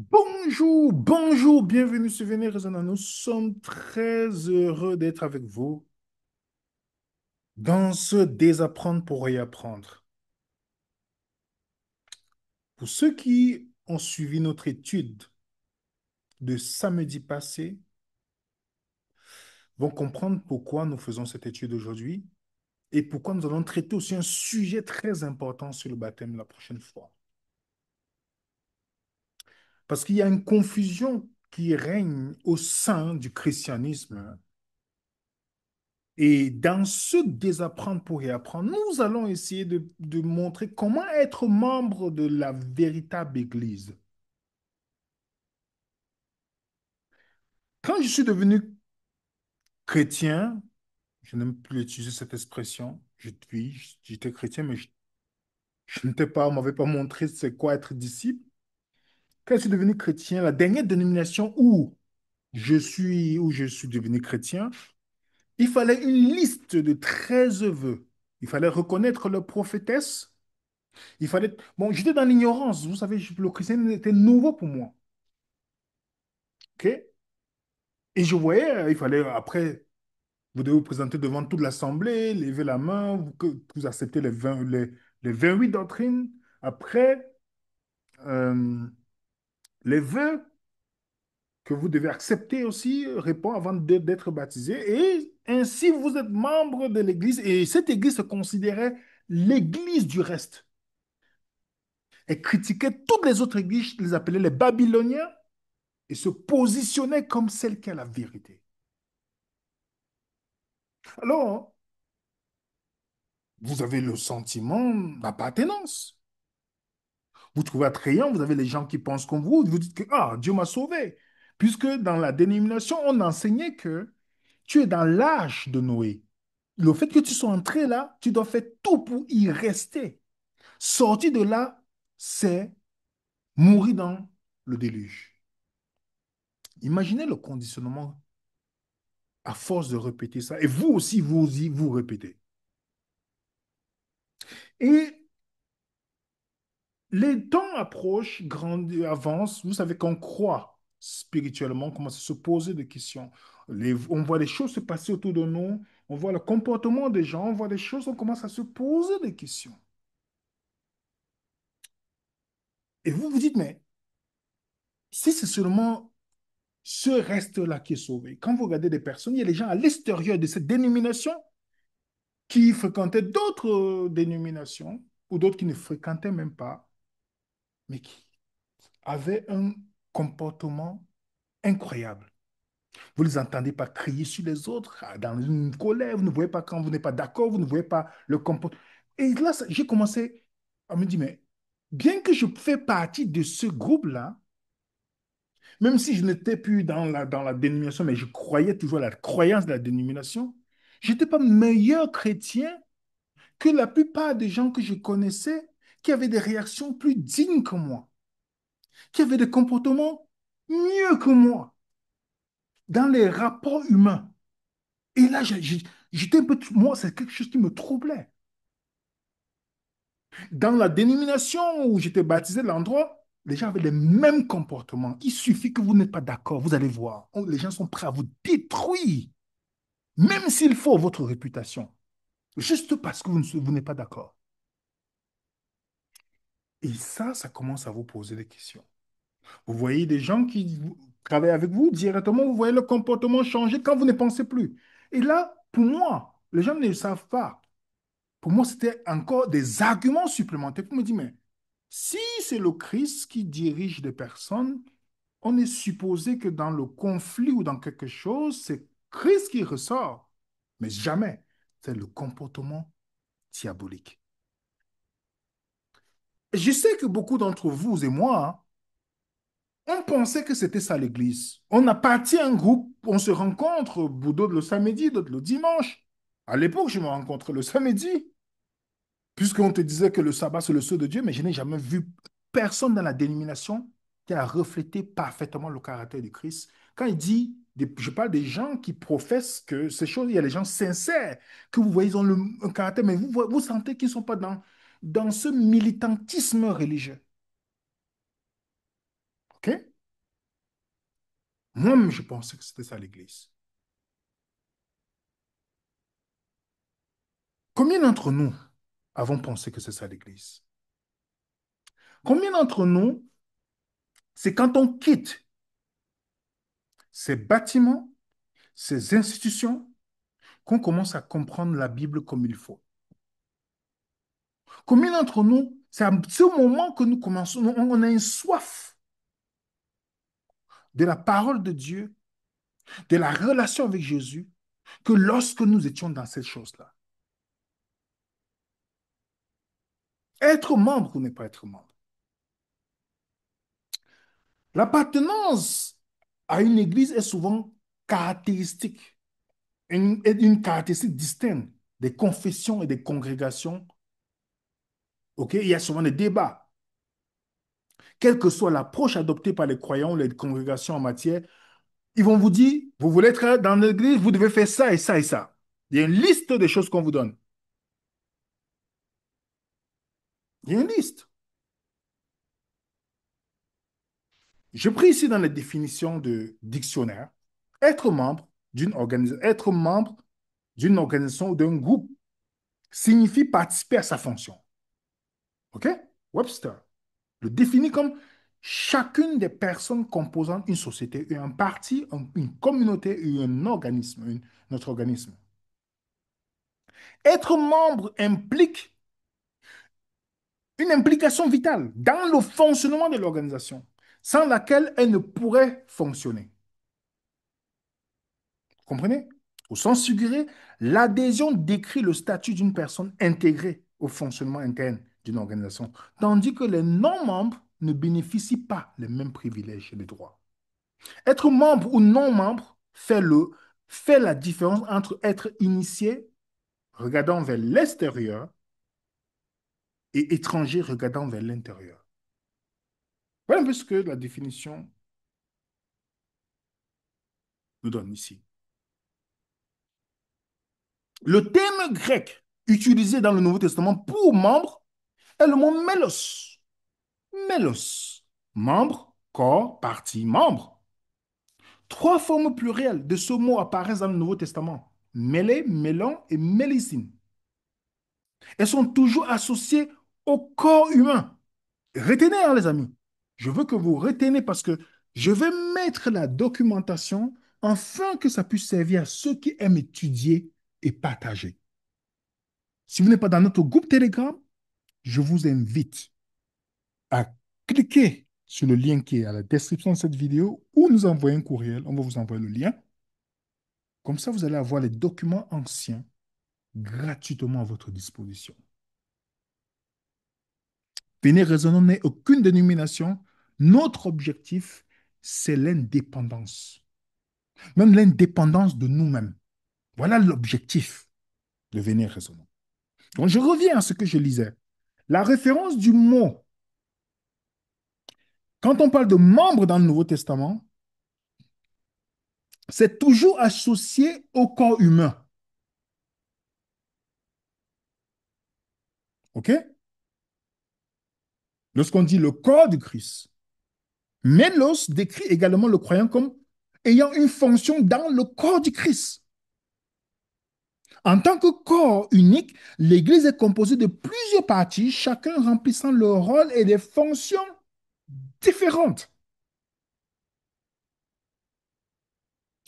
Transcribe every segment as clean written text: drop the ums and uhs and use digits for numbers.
Bonjour, bonjour, bienvenue sur Venez Raisonnant. Nous sommes très heureux d'être avec vous dans ce désapprendre pour réapprendre. Pour ceux qui ont suivi notre étude de samedi passé, vont comprendre pourquoi nous faisons cette étude aujourd'hui et pourquoi nous allons traiter aussi un sujet très important sur le baptême la prochaine fois. Parce qu'il y a une confusion qui règne au sein du christianisme. Et dans ce désapprendre pour réapprendre, nous allons essayer de montrer comment être membre de la véritable Église. Quand je suis devenu chrétien, je n'aime plus utiliser cette expression, oui, j'étais chrétien, mais je n'étais pas, on m'avait pas montré c'est quoi être disciple. Quand je suis devenu chrétien, la dernière dénomination où je suis devenu chrétien, il fallait une liste de 13 vœux. Il fallait reconnaître leur prophétesse. Il fallait. Bon, j'étais dans l'ignorance. Vous savez, le christianisme était nouveau pour moi. OK? Et je voyais, il fallait, après, vous devez vous présenter devant toute l'assemblée, lever la main, que vous acceptez les 28 doctrines. Après, euh, les vœux que vous devez accepter aussi, répondre avant d'être baptisé. Et ainsi, vous êtes membre de l'Église. Et cette Église se considérait l'Église du reste. Elle critiquait toutes les autres églises, les appelait les Babyloniens et se positionnait comme celle qui a la vérité. Alors, vous avez le sentiment d'appartenance. Vous trouvez attrayant, vous avez les gens qui pensent comme vous dites que ah, Dieu m'a sauvé. Puisque dans la dénomination, on enseignait que tu es dans l'âge de Noé. Le fait que tu sois entré là, tu dois faire tout pour y rester. Sortir de là, c'est mourir dans le déluge. Imaginez le conditionnement à force de répéter ça. Et vous aussi, vous répétez. Et les temps approchent, avancent. Vous savez qu'on croit spirituellement, on commence à se poser des questions. On voit les choses se passer autour de nous, on voit le comportement des gens, on voit des choses, on commence à se poser des questions. Et vous vous dites, mais si c'est seulement ce reste-là qui est sauvé, quand vous regardez des personnes, il y a des gens à l'extérieur de cette dénomination qui fréquentaient d'autres dénominations ou d'autres qui ne fréquentaient même pas, mais qui avaient un comportement incroyable. Vous ne les entendez pas crier sur les autres, dans une colère, vous ne voyez pas quand vous n'êtes pas d'accord, vous ne voyez pas le comportement. Et là, j'ai commencé à me dire, mais bien que je fais partie de ce groupe-là, même si je n'étais plus dans la dénomination, mais je croyais toujours à la croyance de la dénomination, je n'étais pas meilleur chrétien que la plupart des gens que je connaissais qui avaient des réactions plus dignes que moi, qui avaient des comportements mieux que moi dans les rapports humains. Et là, j'étais un peu, moi, c'est quelque chose qui me troublait. Dans la dénomination où j'étais baptisé, l'endroit, les gens avaient les mêmes comportements. Il suffit que vous n'êtes pas d'accord, vous allez voir. Les gens sont prêts à vous détruire, même s'il faut votre réputation, juste parce que vous n'êtes pas d'accord. Et ça commence à vous poser des questions. Vous voyez des gens qui travaillent avec vous directement, vous voyez le comportement changer quand vous ne pensez plus. Et là, pour moi, les gens ne le savent pas. Pour moi, c'était encore des arguments supplémentaires pour me dire, mais si c'est le Christ qui dirige des personnes, on est supposé que dans le conflit ou dans quelque chose, c'est Christ qui ressort. Mais jamais. C'est le comportement diabolique. Et je sais que beaucoup d'entre vous et moi, on pensait que c'était ça l'Église. On appartient à un groupe, on se rencontre, d'autres le samedi, d'autres le dimanche. À l'époque, je me rencontrais le samedi. Puisqu'on te disait que le sabbat, c'est le sceau de Dieu, mais je n'ai jamais vu personne dans la dénomination qui a reflété parfaitement le caractère du Christ. Quand il dit, je parle des gens qui professent que ces choses, il y a des gens sincères, que vous voyez, ils ont un caractère, mais vous sentez qu'ils ne sont pas dans ce militantisme religieux. OK? Moi-même, je pensais que c'était ça l'Église. Combien d'entre nous avons pensé que c'est ça l'Église? Combien d'entre nous, c'est quand on quitte ces bâtiments, ces institutions, qu'on commence à comprendre la Bible comme il faut? Combien d'entre nous, c'est à ce moment que nous commençons, on a une soif de la parole de Dieu, de la relation avec Jésus, que lorsque nous étions dans cette chose-là. Être membre ou ne pas être membre. L'appartenance à une église est souvent caractéristique, une caractéristique distincte des confessions et des congrégations. Ok, il y a souvent des débats. Quelle que soit l'approche adoptée par les croyants ou les congrégations en matière, ils vont vous dire, vous voulez être dans l'église, vous devez faire ça et ça et ça. Il y a une liste des choses qu'on vous donne. Il y a une liste. Je pris ici dans les définitions de dictionnaire, être membre d'une organisation ou d'un groupe signifie participer à sa fonction. OK? Webster le définit comme chacune des personnes composant une société, un parti, une communauté ou un organisme, notre organisme. Être membre implique une implication vitale dans le fonctionnement de l'organisation, sans laquelle elle ne pourrait fonctionner. Vous comprenez? Au sens figuré, l'adhésion décrit le statut d'une personne intégrée au fonctionnement interne d'une organisation, tandis que les non-membres ne bénéficient pas les mêmes privilèges et les droits. Être membre ou non-membre fait la différence entre être initié, regardant vers l'extérieur, et étranger, regardant vers l'intérieur. Voilà un peu ce que la définition nous donne ici. Le terme grec utilisé dans le Nouveau Testament pour membre est le mot mélos. Mélos. Membre, corps, partie, membre. Trois formes plurielles de ce mot apparaissent dans le Nouveau Testament. Mélé, mélon et mélissine. Elles sont toujours associées au corps humain. Retenez, hein, les amis. Je veux que vous retenez parce que je vais mettre la documentation afin que ça puisse servir à ceux qui aiment étudier et partager. Si vous n'êtes pas dans notre groupe Telegram, je vous invite à cliquer sur le lien qui est à la description de cette vidéo ou nous envoyer un courriel. On va vous envoyer le lien. Comme ça, vous allez avoir les documents anciens gratuitement à votre disposition. Venez raisonnons n'est aucune dénomination. Notre objectif, c'est l'indépendance. Même l'indépendance de nous-mêmes. Voilà l'objectif de venir raisonnons. Donc, je reviens à ce que je lisais. La référence du mot, quand on parle de membres dans le Nouveau Testament, c'est toujours associé au corps humain. OK? Lorsqu'on dit le corps du Christ, Mélos décrit également le croyant comme ayant une fonction dans le corps du Christ. En tant que corps unique, l'Église est composée de plusieurs parties, chacun remplissant leur rôle et des fonctions différentes.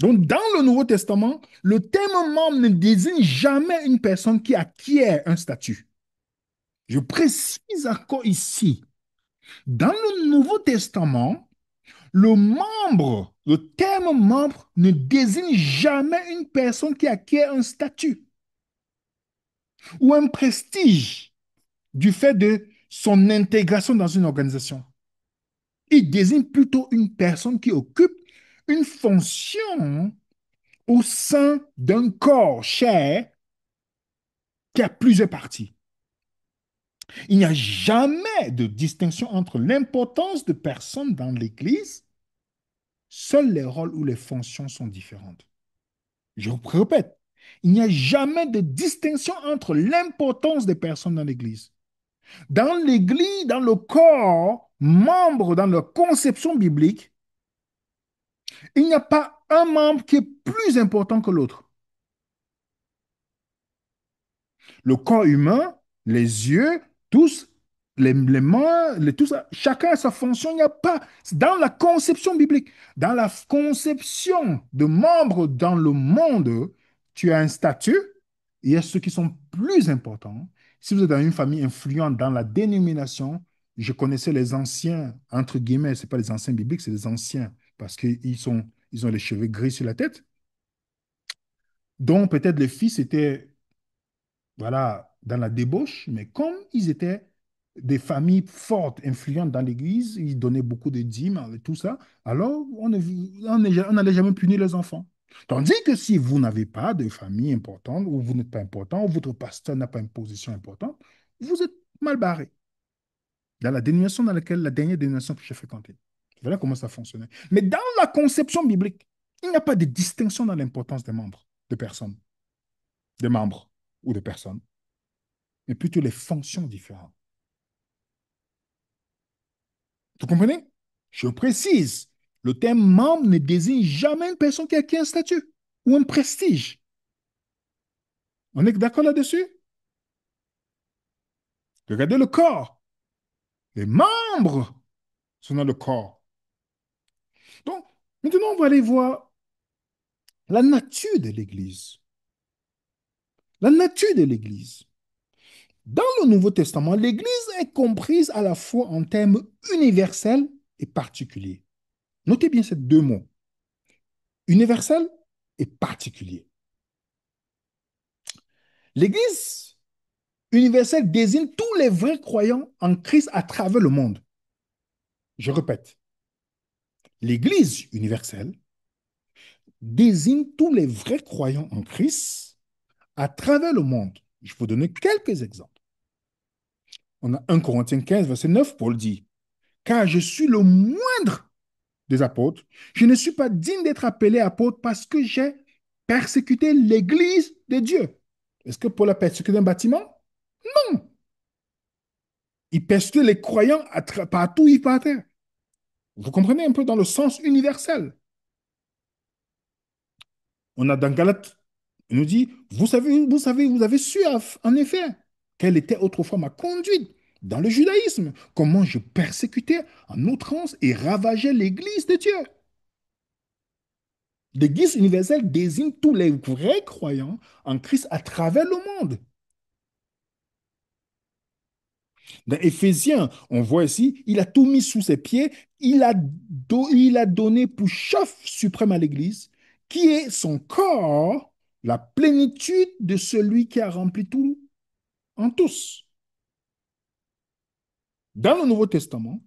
Donc, dans le Nouveau Testament, le terme membre ne désigne jamais une personne qui acquiert un statut. Je précise encore ici, dans le Nouveau Testament, le terme membre ne désigne jamais une personne qui acquiert un statut ou un prestige du fait de son intégration dans une organisation. Il désigne plutôt une personne qui occupe une fonction au sein d'un corps cher qui a plusieurs parties. Il n'y a jamais de distinction entre l'importance de personnes dans l'Église. Seuls les rôles ou les fonctions sont différentes. Je répète, il n'y a jamais de distinction entre l'importance des personnes dans l'Église. Dans l'Église, dans le corps, membres dans leur conception biblique, il n'y a pas un membre qui est plus important que l'autre. Le corps humain, les yeux, tous, les mains, tout ça, chacun a sa fonction. Il n'y a pas, dans la conception biblique, dans la conception de membres dans le monde, tu as un statut, il y a ceux qui sont plus importants. Si vous êtes dans une famille influente dans la dénomination, je connaissais les anciens, entre guillemets, ce pas les anciens bibliques, c'est les anciens, parce ils ont les cheveux gris sur la tête. Donc peut-être les fils étaient voilà, dans la débauche, mais comme ils étaient des familles fortes, influentes dans l'Église, ils donnaient beaucoup de dîmes et tout ça, alors on n'allait jamais punir les enfants. Tandis que si vous n'avez pas de famille importante, ou vous n'êtes pas important, ou votre pasteur n'a pas une position importante, vous êtes mal barré. Dans la dénomination dans laquelle, la dernière dénomination que j'ai fréquentée. Voilà comment ça fonctionnait. Mais dans la conception biblique, il n'y a pas de distinction dans l'importance des membres, de personnes, des membres ou de personnes, mais plutôt les fonctions différentes. Vous comprenez? Je précise, le terme membre ne désigne jamais une personne qui a un statut ou un prestige. On est d'accord là-dessus? Regardez le corps. Les membres sont dans le corps. Donc, maintenant, on va aller voir la nature de l'Église. La nature de l'Église. Dans le Nouveau Testament, l'Église est comprise à la fois en termes universels et particuliers. Notez bien ces deux mots, universel et particulier. L'Église universelle désigne tous les vrais croyants en Christ à travers le monde. Je répète, l'Église universelle désigne tous les vrais croyants en Christ à travers le monde. Je vais vous donner quelques exemples. On a 1 Corinthiens 15, verset 9, Paul dit, car je suis le moindre des apôtres, je ne suis pas digne d'être appelé apôtre parce que j'ai persécuté l'Église de Dieu. Est-ce que Paul a persécuté un bâtiment? Non. Il persécutait les croyants partout où il partait. Vous comprenez un peu dans le sens universel. On a dans Galates, il nous dit, vous avez su en effet quelle était autrefois ma conduite dans le judaïsme, comment je persécutais en outrance et ravageais l'Église de Dieu. L'Église universelle désigne tous les vrais croyants en Christ à travers le monde. Dans Éphésiens, on voit ici, il a tout mis sous ses pieds, il a donné pour chef suprême à l'Église, qui est son corps, la plénitude de celui qui a rempli tout en tous. Dans le Nouveau Testament,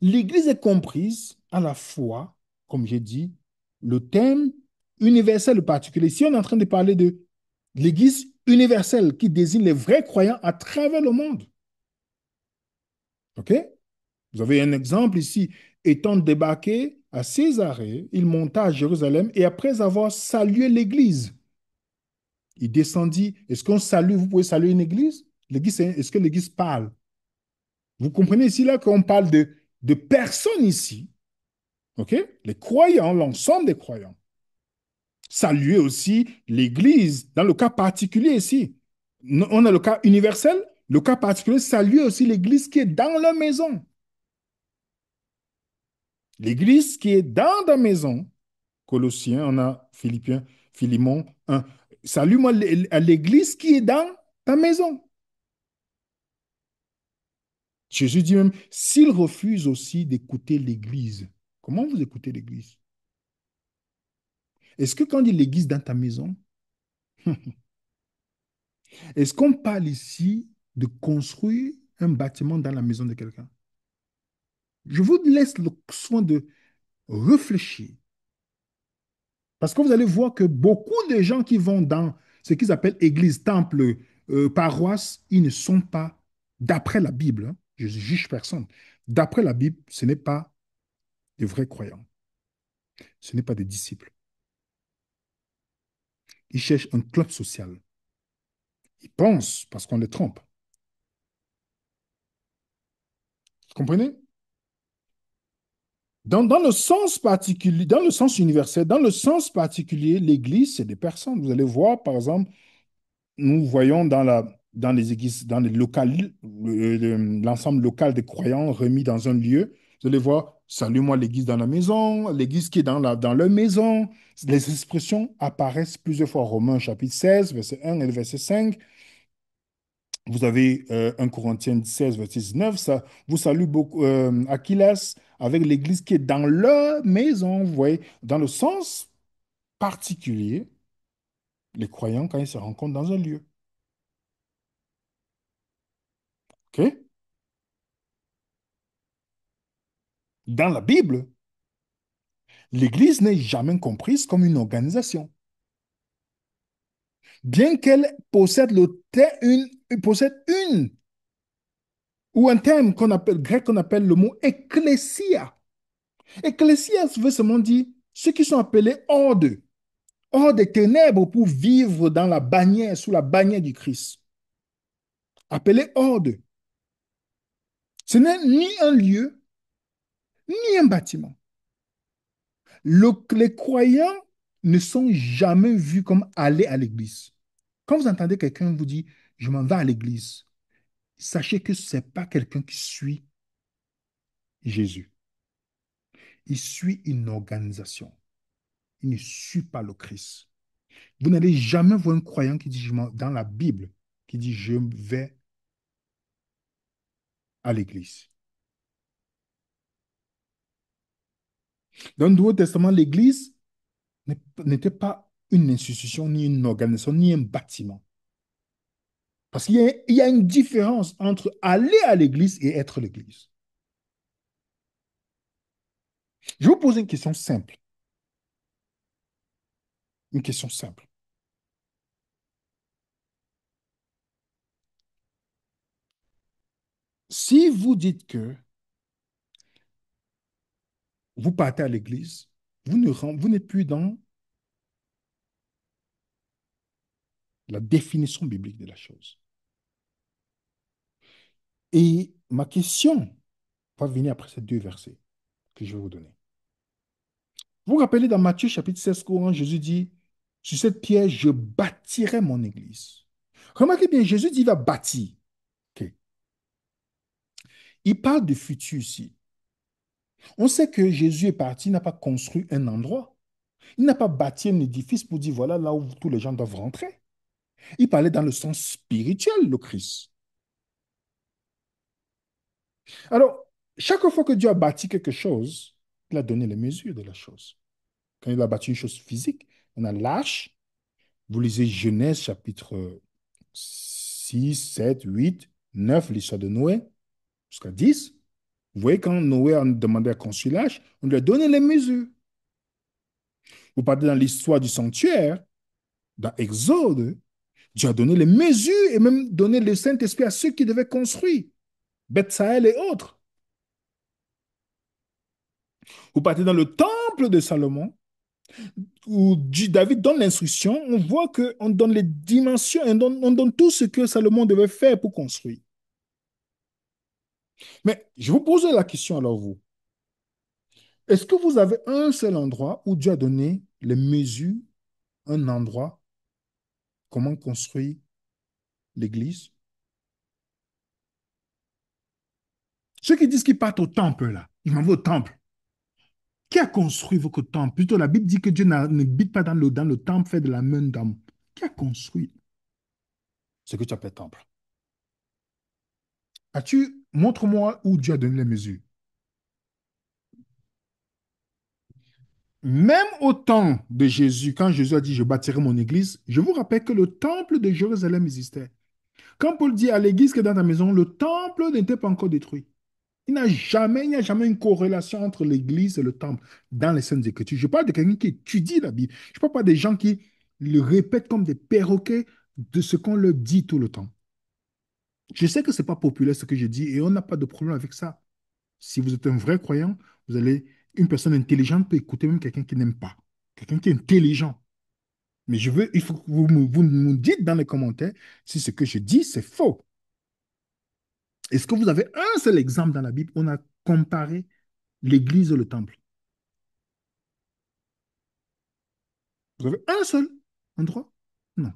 l'Église est comprise à la fois, comme j'ai dit, le thème universel particulier. Si on est en train de parler de l'Église universelle qui désigne les vrais croyants à travers le monde, OK? Vous avez un exemple ici. Étant débarqué à Césarée, il monta à Jérusalem et après avoir salué l'Église, il descendit. Est-ce qu'on salue, vous pouvez saluer une Église? L'Église, est-ce que l'Église parle? Vous comprenez ici là qu'on parle de personnes ici, ok? Les croyants, l'ensemble des croyants. Saluer aussi l'Église, dans le cas particulier ici. On a le cas universel, le cas particulier, saluer aussi l'Église qui est dans leur maison. L'Église qui est dans ta maison, Colossiens, on a Philippiens, Philémon 1. Salue-moi à l'Église qui est dans ta maison. Jésus dit même, s'il refuse aussi d'écouter l'Église, comment vous écoutez l'Église? Est-ce que quand on dit l'Église dans ta maison, est-ce qu'on parle ici de construire un bâtiment dans la maison de quelqu'un? Je vous laisse le soin de réfléchir. Parce que vous allez voir que beaucoup de gens qui vont dans ce qu'ils appellent église, temple, paroisse, ils ne sont pas, d'après la Bible, hein, je ne juge personne, d'après la Bible, ce n'est pas des vrais croyants, ce n'est pas des disciples. Ils cherchent un club social. Ils pensent, parce qu'on les trompe, Comprenez? Dans le sens particulier, dans le sens universel, dans le sens particulier, l'Église, c'est des personnes. Vous allez voir, par exemple, nous voyons dans les églises, dans les locales, l'ensemble local des croyants remis dans un lieu. Vous allez voir, salue-moi l'église dans la maison, l'église qui est dans leur maison. Les expressions apparaissent plusieurs fois. Romains chapitre 16, verset 1 et le verset 5. Vous avez 1 Corinthiens 16, verset 19. Ça vous salue beaucoup, Achilles, avec l'église qui est dans leur maison. Vous voyez, dans le sens particulier, les croyants, quand ils se rencontrent dans un lieu. OK? Dans la Bible, l'Église n'est jamais comprise comme une organisation. Bien qu'elle possède, possède une, ou un terme qu'on appelle, grec qu'on appelle le mot ecclésia. Ecclésia veut seulement dire ceux qui sont appelés hors des ténèbres pour vivre dans la bannière, sous la bannière du Christ. Appelés hors d'eux. Ce n'est ni un lieu, ni un bâtiment. Les croyants ne sont jamais vus comme aller à l'église. Quand vous entendez quelqu'un vous dire, je m'en vais à l'église, sachez que ce n'est pas quelqu'un qui suit Jésus. Il suit une organisation. Il ne suit pas le Christ. Vous n'allez jamais voir un croyant qui dit, dans la Bible, qui dit, je vais à l'église. Dans le Nouveau Testament, l'église n'était pas une institution, ni une organisation, ni un bâtiment. Parce qu'il y a une différence entre aller à l'église et être l'église. Je vais vous poser une question simple. Une question simple. Si vous dites que vous partez à l'église, vous n'êtes plus dans la définition biblique de la chose. Et ma question va venir après ces deux versets que je vais vous donner. Vous vous rappelez dans Matthieu chapitre 16, quand Jésus dit, sur cette pierre, je bâtirai mon église. Remarquez bien, Jésus dit, il va bâtir. Ok. Il parle du futur ici. On sait que Jésus est parti, il n'a pas construit un endroit. Il n'a pas bâti un édifice pour dire, voilà, là où tous les gens doivent rentrer. Il parlait dans le sens spirituel, le Christ. Alors, chaque fois que Dieu a bâti quelque chose, il a donné les mesures de la chose. Quand il a bâti une chose physique, on a l'arche. Vous lisez Genèse chapitre 6, 7, 8, 9, l'histoire de Noé, jusqu'à 10. Vous voyez, quand Noé a demandé à construire l'arche, on lui a donné les mesures. Vous partez dans l'histoire du sanctuaire, dans Exode, Dieu a donné les mesures et même donné le Saint-Esprit à ceux qui devaient construire, Bethsaël et autres. Vous partez dans le temple de Salomon, où David donne l'instruction, on voit qu'on donne les dimensions, on donne tout ce que Salomon devait faire pour construire. Mais je vous pose la question alors vous. Est-ce que vous avez un seul endroit où Dieu a donné les mesures, un endroit, comment construire l'église? Ceux qui disent qu'ils partent au temple, là, ils m'en vont au temple. Qui a construit votre temple? Plutôt, la Bible dit que Dieu n'habite pas dans le temple fait de la main d'homme. Qui a construit ce que tu appelles temple? Montre-moi où Dieu a donné les mesures. Même au temps de Jésus, quand Jésus a dit, je bâtirai mon église, je vous rappelle que le temple de Jérusalem existait. Quand Paul dit à l'église qui est dans ta maison, le temple n'était pas encore détruit. Il n'y a jamais une corrélation entre l'église et le temple dans les Saintes Écritures. Je parle de quelqu'un qui étudie la Bible. Je ne parle pas des gens qui le répètent comme des perroquets de ce qu'on leur dit tout le temps. Je sais que ce n'est pas populaire ce que je dis et on n'a pas de problème avec ça. Si vous êtes un vrai croyant, une personne intelligente peut écouter même quelqu'un qui n'aime pas. Quelqu'un qui est intelligent. Mais il faut que vous me dites dans les commentaires si ce que je dis, c'est faux. Est-ce que vous avez un seul exemple dans la Bible où on a comparé l'église et le temple? Vous avez un seul endroit? Non.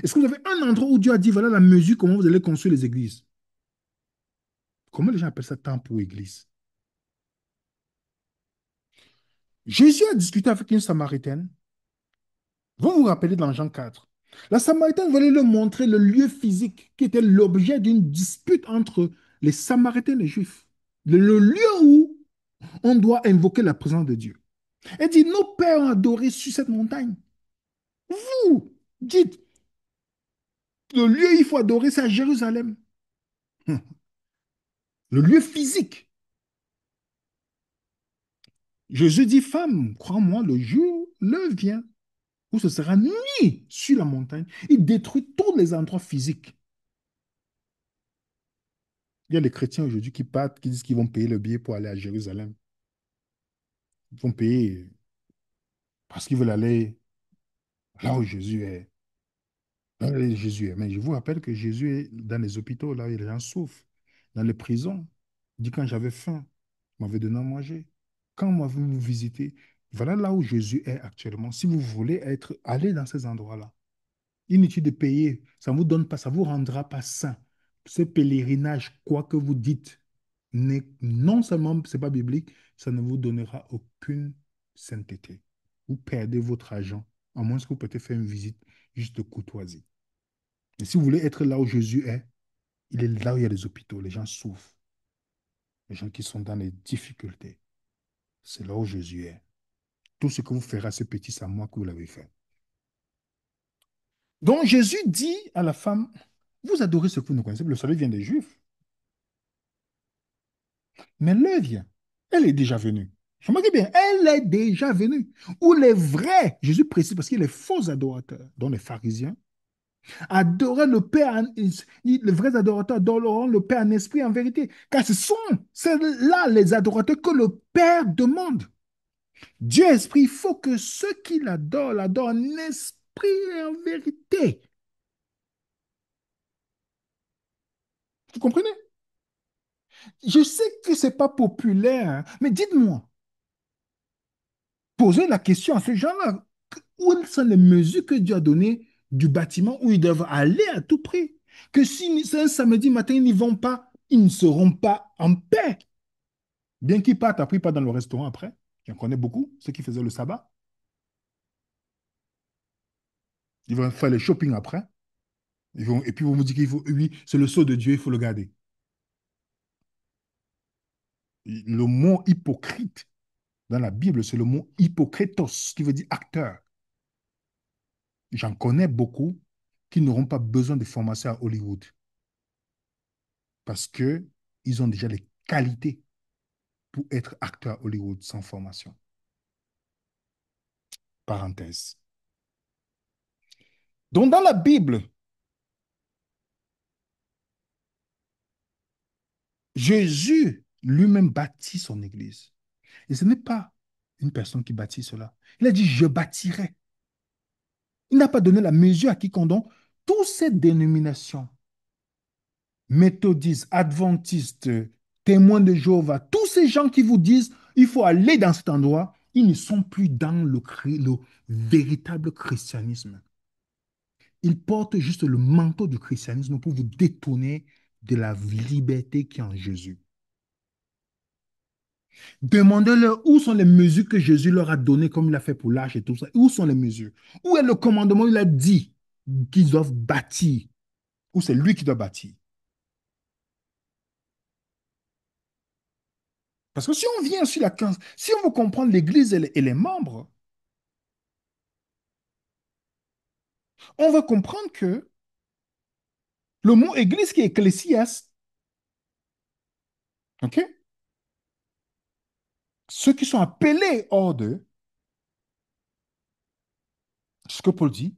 Est-ce que vous avez un endroit où Dieu a dit, voilà la mesure, comment vous allez construire les églises? Comment les gens appellent ça temple ou église? Jésus a discuté avec une Samaritaine. Vous vous rappelez dans Jean 4. La Samaritaine voulait leur montrer le lieu physique qui était l'objet d'une dispute entre les Samaritains et les Juifs. Le lieu où on doit invoquer la présence de Dieu. Elle dit, nos pères ont adoré sur cette montagne. Vous dites, le lieu où il faut adorer, c'est à Jérusalem. Le lieu physique. Jésus dit, femme, crois-moi, le jour, l'heure vient où ce sera nuit sur la montagne. Il détruit tous les endroits physiques. Il y a les chrétiens aujourd'hui qui partent, qui disent qu'ils vont payer le billet pour aller à Jérusalem. Ils vont payer parce qu'ils veulent aller là où Jésus est. Là où Jésus est. Mais je vous rappelle que Jésus est dans les hôpitaux, là où les gens souffrent, dans les prisons. Il dit quand j'avais faim, vous m'avez donné à manger. Quand vous m'avez visité, voilà là où Jésus est actuellement. Si vous voulez être, allez dans ces endroits-là. Inutile de payer, ça ne vous donne pas, ça ne vous rendra pas saint. Ce pèlerinage, quoi que vous dites, non seulement ce n'est pas biblique, ça ne vous donnera aucune sainteté. Vous perdez votre argent, à moins que vous puissiez faire une visite juste de courtoisie. Et si vous voulez être là où Jésus est, il est là où il y a les hôpitaux, les gens souffrent, les gens qui sont dans les difficultés. C'est là où Jésus est. Tout ce que vous ferez à ce petit, c'est à moi que vous l'avez fait. Donc Jésus dit à la femme, vous adorez ce que vous ne connaissez pas, le salut vient des Juifs. Mais l'heure vient. Elle est déjà venue. Remarquez bien, elle est déjà venue. Où les vrais, Jésus précise parce qu'il y a les faux adorateurs, dont les pharisiens, adoraient le Père, les vrais adorateurs adoreront le Père en esprit et en vérité. Car c'est là les adorateurs que le Père demande. Dieu est esprit, il faut que ceux qui l'adorent en esprit et en vérité. Vous comprenez? Je sais que ce n'est pas populaire, hein, mais dites-moi, posez la question à ces gens-là. Où sont les mesures que Dieu a données du bâtiment où ils doivent aller à tout prix? Que si c'est un samedi matin, ils n'y vont pas, ils ne seront pas en paix. Bien qu'ils partent, après, ils partent dans le restaurant après. J'en connais beaucoup, ceux qui faisaient le sabbat. Ils vont faire le shopping après. Et puis, vous me dites qu'il faut, oui, c'est le sceau de Dieu, il faut le garder. Le mot hypocrite dans la Bible, c'est le mot hypokritos, qui veut dire acteur. J'en connais beaucoup qui n'auront pas besoin de formation à Hollywood parce qu'ils ont déjà les qualités pour être acteur à Hollywood sans formation. Parenthèse. Donc, dans la Bible, Jésus lui-même bâtit son église. Et ce n'est pas une personne qui bâtit cela. Il a dit, je bâtirai. Il n'a pas donné la mesure à quiconque. Donc, toutes ces dénominations, méthodistes, adventistes, témoins de Jéhovah, tous ces gens qui vous disent, il faut aller dans cet endroit, ils ne sont plus dans le véritable christianisme. Ils portent juste le manteau du christianisme pour vous détourner de la liberté qui est en Jésus. Demandez-leur où sont les mesures que Jésus leur a données, comme il a fait pour l'arche et tout ça. Où sont les mesures? Où est le commandement? Il a dit qu'ils doivent bâtir. Ou c'est lui qui doit bâtir. Parce que si on vient sur la 15, si on veut comprendre l'Église et les membres, on va comprendre que le mot Église qui est ecclésias, ok? Ceux qui sont appelés hors d'eux, ce que Paul dit,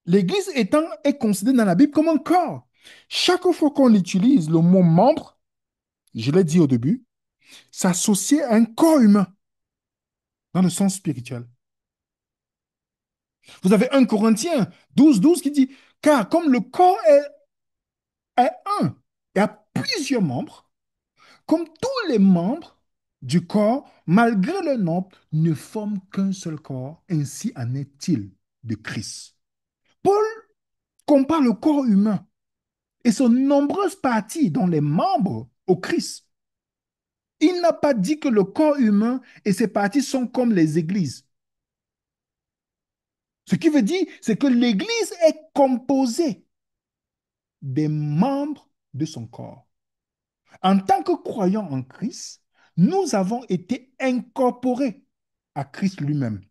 l'Église est considérée dans la Bible comme un corps. Chaque fois qu'on utilise le mot membre, je l'ai dit au début, s'associer à un corps humain dans le sens spirituel. Vous avez 1 Corinthiens 12 12 qui dit, car comme le corps est un, Il y a plusieurs membres, comme tous les membres du corps, malgré le nombre, ne forment qu'un seul corps. Ainsi en est-il de Christ. Paul compare le corps humain et ses nombreuses parties dont les membres au Christ. Il n'a pas dit que le corps humain et ses parties sont comme les églises. Ce qui veut dire, c'est que l'église est composée des membres de son corps. En tant que croyants en Christ, nous avons été incorporés à Christ lui-même.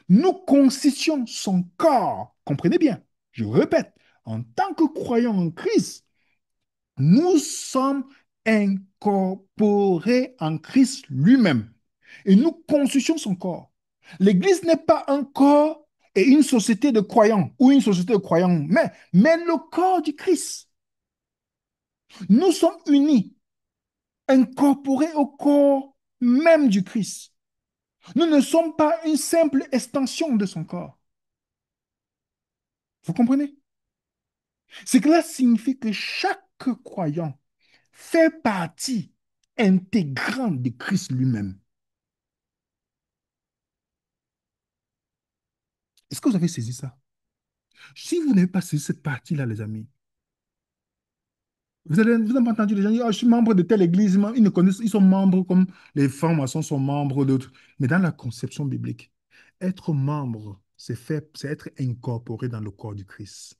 Nous constituons son corps. Comprenez bien, je répète, en tant que croyants en Christ, nous sommes incorporés en Christ lui-même et nous constituons son corps. L'Église n'est pas un corps et une société de croyants ou une société de croyants, mais le corps du Christ. Nous sommes unis, incorporés au corps même du Christ. Nous ne sommes pas une simple extension de son corps. Vous comprenez? Ce que cela signifie que chaque croyant fait partie intégrante de Christ lui-même. Est-ce que vous avez saisi ça? Si vous n'avez pas saisi cette partie-là, les amis, vous avez entendu les gens dire, ah, je suis membre de telle église, ils ne connaissent, ils sont membres comme les francs-maçons sont membres d'autres. Mais dans la conception biblique, être membre, c'est être incorporé dans le corps du Christ.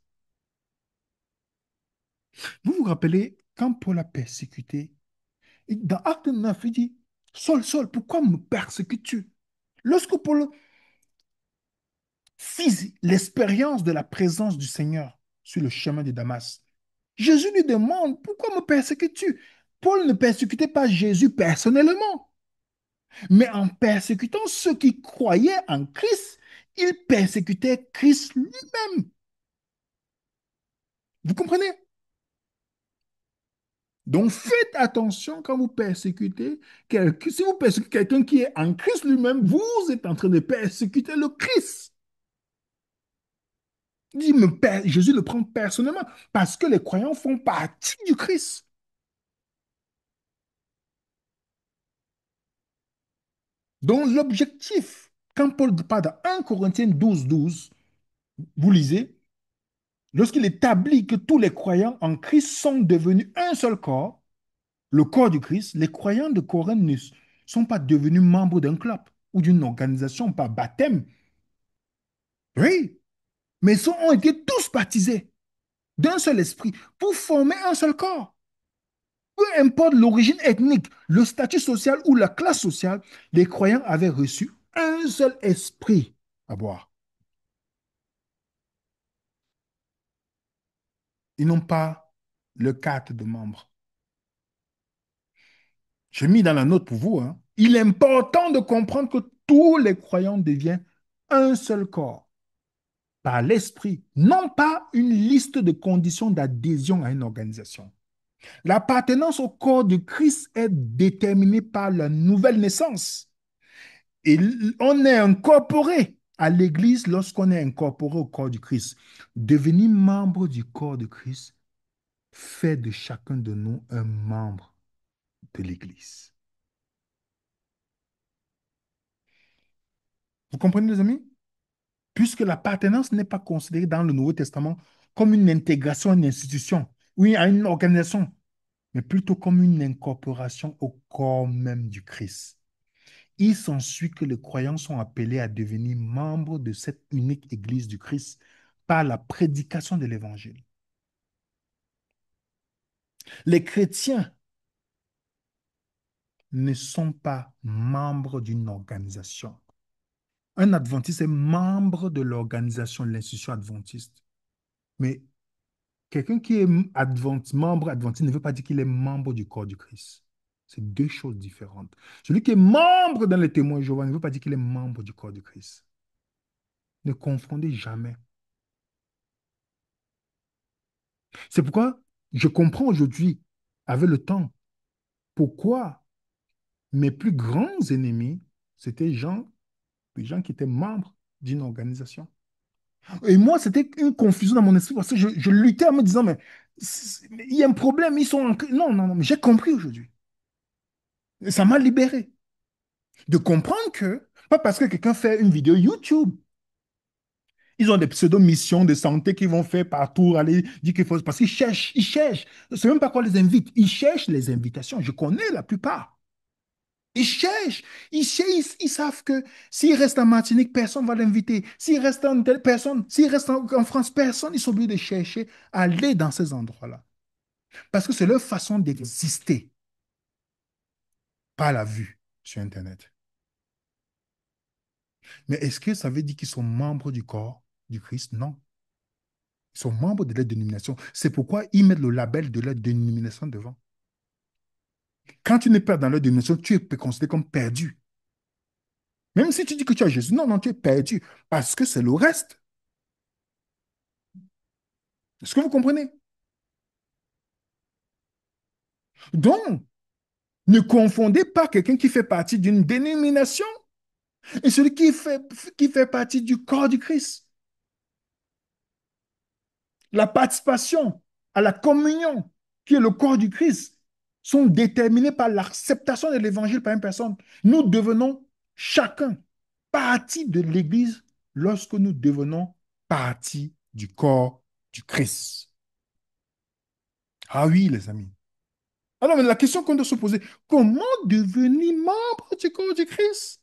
Vous vous rappelez, quand Paul a persécuté, dans Acte 9, il dit, Saul, Saul, pourquoi me persécutes-tu? Lorsque Paul fit l'expérience de la présence du Seigneur sur le chemin de Damas, Jésus lui demande, pourquoi me persécutes-tu? Paul ne persécutait pas Jésus personnellement, mais en persécutant ceux qui croyaient en Christ, il persécutait Christ lui-même. Vous comprenez? Donc faites attention quand vous persécutez quelqu'un. Si vous persécutez quelqu'un qui est en Christ lui-même, vous êtes en train de persécuter le Christ. Jésus le prend personnellement parce que les croyants font partie du Christ. Donc l'objectif, quand Paul parle dans 1 Corinthiens 12, vous lisez, lorsqu'il établit que tous les croyants en Christ sont devenus un seul corps, le corps du Christ, les croyants de Corinthe ne sont pas devenus membres d'un club ou d'une organisation par baptême. Oui, mais ils ont été tous baptisés d'un seul esprit pour former un seul corps. Peu importe l'origine ethnique, le statut social ou la classe sociale, les croyants avaient reçu un seul esprit à boire. Ils n'ont pas le carte de membre. J'ai mis dans la note pour vous, hein. Il est important de comprendre que tous les croyants deviennent un seul corps par l'esprit, non pas une liste de conditions d'adhésion à une organisation. L'appartenance au corps de Christ est déterminée par la nouvelle naissance. Et on est incorporé à l'Église lorsqu'on est incorporé au corps du Christ. Devenir membre du corps de Christ fait de chacun de nous un membre de l'Église. Vous comprenez, les amis? Puisque l'appartenance n'est pas considérée dans le Nouveau Testament comme une intégration à une institution, oui, à une organisation, mais plutôt comme une incorporation au corps même du Christ. Il s'ensuit que les croyants sont appelés à devenir membres de cette unique Église du Christ par la prédication de l'Évangile. Les chrétiens ne sont pas membres d'une organisation. Un adventiste est membre de l'organisation, de l'institution adventiste. Mais quelqu'un qui est membre adventiste ne veut pas dire qu'il est membre du corps du Christ. C'est deux choses différentes. Celui qui est membre dans les témoins de Jéhovah ne veut pas dire qu'il est membre du corps du Christ. Ne confondez jamais. C'est pourquoi je comprends aujourd'hui, avec le temps, pourquoi mes plus grands ennemis, c'était des gens qui étaient membres d'une organisation. Et moi, c'était une confusion dans mon esprit parce que je luttais en me disant, mais Il y a un problème, ils sont Non, non, non, mais j'ai compris aujourd'hui. Et ça m'a libéré de comprendre que, pas parce que quelqu'un fait une vidéo YouTube, ils ont des pseudo-missions de santé qu'ils vont faire partout, aller dire qu'il faut. Parce qu'ils cherchent, ils cherchent. C'est même pas qu'on les invite. Ils cherchent les invitations. Je connais la plupart. Ils cherchent. Ils savent que s'ils restent en Martinique, personne ne va l'inviter. S'ils restent en telle personne, s'ils restent en France, personne. Ils sont obligés de chercher à aller dans ces endroits-là. Parce que c'est leur façon d'exister, pas la vue sur Internet. Mais est-ce que ça veut dire qu'ils sont membres du corps du Christ? Non. Ils sont membres de leur dénomination. C'est pourquoi ils mettent le label de leur dénomination devant. Quand tu n'es pas dans leur dénomination, tu es considéré comme perdu. Même si tu dis que tu as Jésus, non, non, tu es perdu. Parce que c'est le reste. Est-ce que vous comprenez? Donc, ne confondez pas quelqu'un qui fait partie d'une dénomination et celui qui fait partie du corps du Christ. La participation à la communion, qui est le corps du Christ, sont déterminées par l'acceptation de l'évangile par une personne. Nous devenons chacun partie de l'Église lorsque nous devenons partie du corps du Christ. Ah oui, les amis. Alors, mais la question qu'on doit se poser, comment devenir membre du corps du Christ?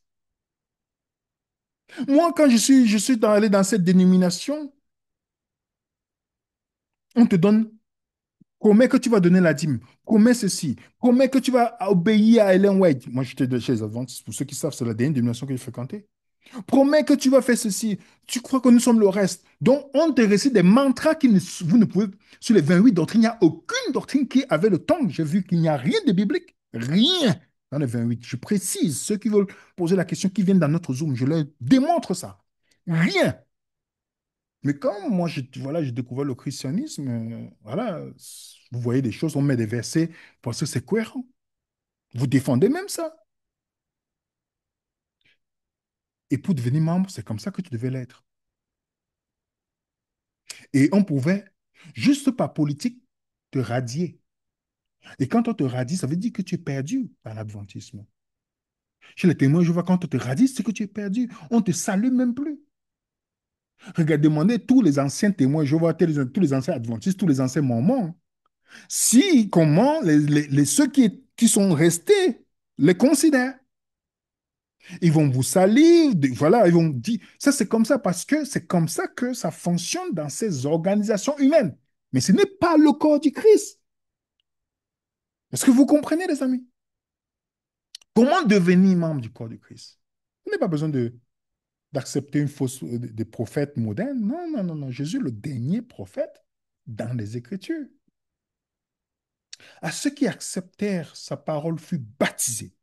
Moi, quand je suis allé dans cette dénomination, on te donne. Promets que tu vas donner la dîme. Promets ceci. Promets que tu vas obéir à Ellen White. Moi, j'étais chez les Adventistes. Pour ceux qui savent, c'est la dernière dénomination que j'ai fréquentée. Promets que tu vas faire ceci. Tu crois que nous sommes le reste. Donc, on te récite des mantras vous ne pouvez. Sur les 28 doctrines, il n'y a aucune doctrine qui avait le temps. J'ai vu qu'il n'y a rien de biblique. Rien dans les 28. Je précise, ceux qui veulent poser la question, qui viennent dans notre Zoom, je leur démontre ça. Rien. Mais quand moi, voilà, j'ai découvert le christianisme, voilà, vous voyez des choses, on met des versets parce que c'est cohérent. Vous défendez même ça. Et pour devenir membre, c'est comme ça que tu devais l'être. Et on pouvait, juste par politique, te radier. Et quand on te radie, ça veut dire que tu es perdu dans l'adventisme. Chez les témoins, je vois quand on te radie, c'est que tu es perdu. On ne te salue même plus. Regarde, demandez tous les anciens témoins, je vois tous les anciens adventistes, tous les anciens mormons. Si, comment ceux qui sont restés les considèrent. Ils vont vous salir, voilà, ils vont dire, ça c'est comme ça parce que c'est comme ça que ça fonctionne dans ces organisations humaines. Mais ce n'est pas le corps du Christ. Est-ce que vous comprenez, les amis? Comment devenir membre du corps du Christ? Vous n'avez pas besoin d'accepter une fausse, des prophètes modernes. Non, non, non, non. Jésus, le dernier prophète dans les Écritures. À ceux qui acceptèrent sa parole fut baptisé.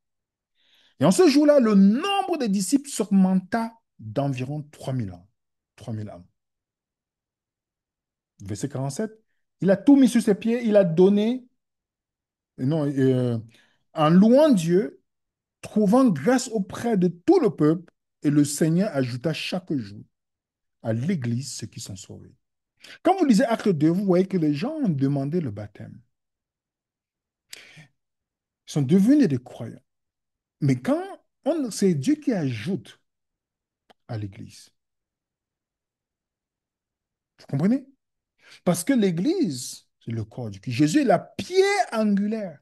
Et en ce jour-là, le nombre des disciples s'augmenta d'environ 3000 ans. 3000 âmes. Verset 47. Il a tout mis sur ses pieds, il a donné, non, en louant Dieu, trouvant grâce auprès de tout le peuple, et le Seigneur ajouta chaque jour à l'Église ceux qui sont sauvés. Quand vous lisez Acte 2, vous voyez que les gens ont demandé le baptême. Ils sont devenus des croyants. Mais c'est Dieu qui ajoute à l'Église. Vous comprenez? Parce que l'Église, c'est le corps du Christ. Jésus est la pierre angulaire.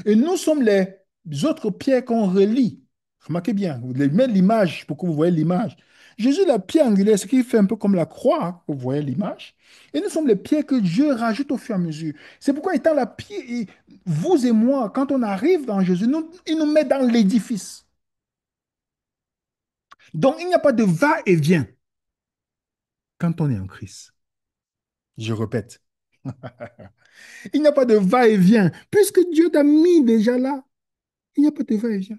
Et nous sommes les autres pierres qu'on relie. Remarquez bien, vous mettez l'image pour que vous voyez l'image. Jésus est la pierre angulaire, ce qui fait un peu comme la croix, hein, vous voyez l'image. Et nous sommes les pierres que Dieu rajoute au fur et à mesure. C'est pourquoi étant la pierre, vous et moi, quand on arrive dans Jésus, il nous met dans l'édifice. Donc il n'y a pas de va-et-vient quand on est en Christ. Je répète. Il n'y a pas de va-et-vient. Puisque Dieu t'a mis déjà là, il n'y a pas de va-et-vient.